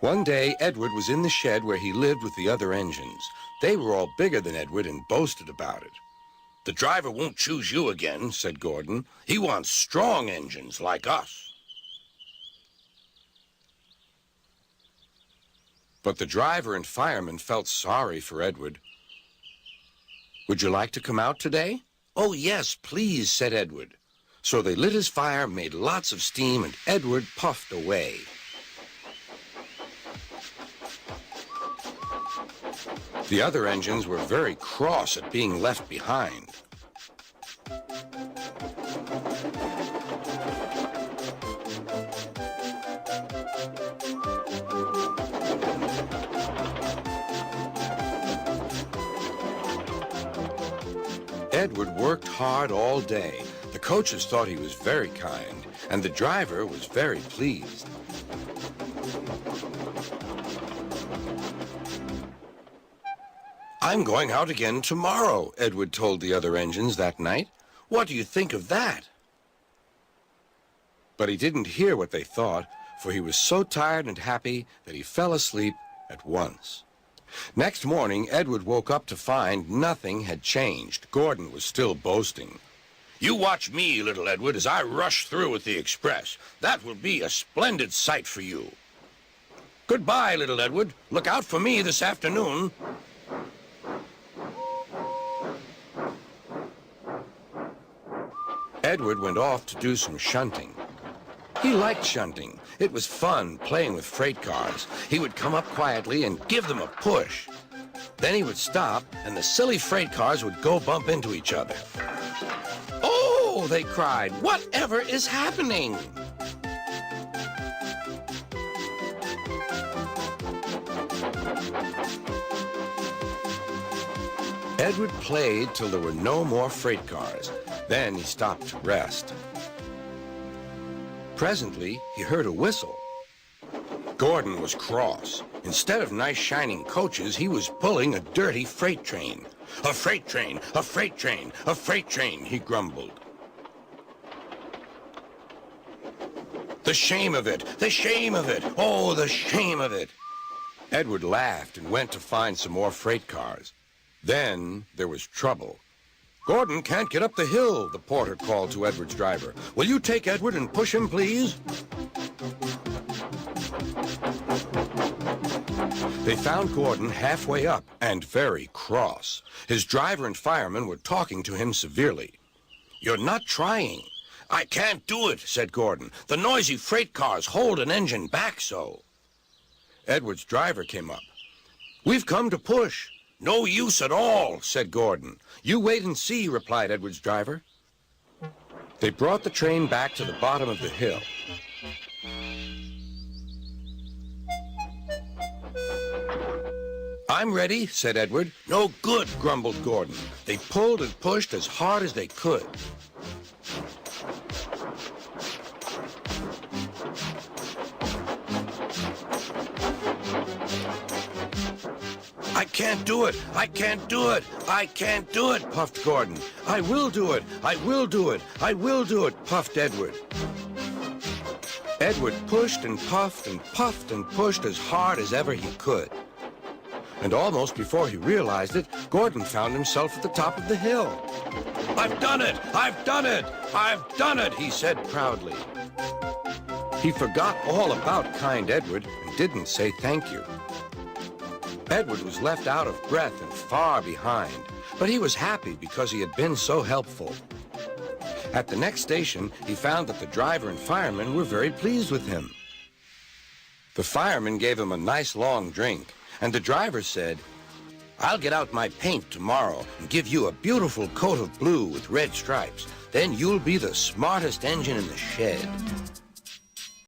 One day, Edward was in the shed where he lived with the other engines. They were all bigger than Edward and boasted about it. "The driver won't choose you again," said Gordon. "He wants strong engines like us." But the driver and fireman felt sorry for Edward. "Would you like to come out today?" "Oh, yes, please," said Edward. So they lit his fire, made lots of steam, and Edward puffed away. The other engines were very cross at being left behind. Edward worked hard all day. The coaches thought he was very kind, and the driver was very pleased. "I'm going out again tomorrow," Edward told the other engines that night. "What do you think of that?" But he didn't hear what they thought, for he was so tired and happy that he fell asleep at once. Next morning, Edward woke up to find nothing had changed. Gordon was still boasting. "You watch me, little Edward, as I rush through with the express. That will be a splendid sight for you. Goodbye, little Edward. Look out for me this afternoon." Edward went off to do some shunting. He liked shunting. It was fun playing with freight cars. He would come up quietly and give them a push. Then he would stop, and the silly freight cars would go bump into each other. "Oh!" they cried. "Whatever is happening?" Edward played till there were no more freight cars. Then he stopped to rest. Presently, he heard a whistle. Gordon was cross. Instead of nice shining coaches, he was pulling a dirty freight train. "A freight train, a freight train, a freight train," he grumbled. "The shame of it, the shame of it, oh, the shame of it." Edward laughed and went to find some more freight cars. Then there was trouble. "Gordon can't get up the hill," the porter called to Edward's driver. "Will you take Edward and push him, please?" They found Gordon halfway up and very cross. His driver and fireman were talking to him severely. "You're not trying." "I can't do it," said Gordon. "The noisy freight cars hold an engine back so." Edward's driver came up. "We've come to push." "No use at all," said Gordon. "You wait and see," replied Edward's driver. They brought the train back to the bottom of the hill. "I'm ready," said Edward. "No good," grumbled Gordon. They pulled and pushed as hard as they could. "I can't do it! I can't do it! I can't do it!" puffed Gordon. "I will do it! I will do it! I will do it!" puffed Edward. Edward pushed and puffed and puffed and pushed as hard as ever he could. And almost before he realized it, Gordon found himself at the top of the hill. "I've done it! I've done it! I've done it!" he said proudly. He forgot all about kind Edward and didn't say thank you. Edward was left out of breath and far behind, but he was happy because he had been so helpful. At the next station, he found that the driver and fireman were very pleased with him. The fireman gave him a nice long drink, and the driver said, "I'll get out my paint tomorrow and give you a beautiful coat of blue with red stripes. Then you'll be the smartest engine in the shed."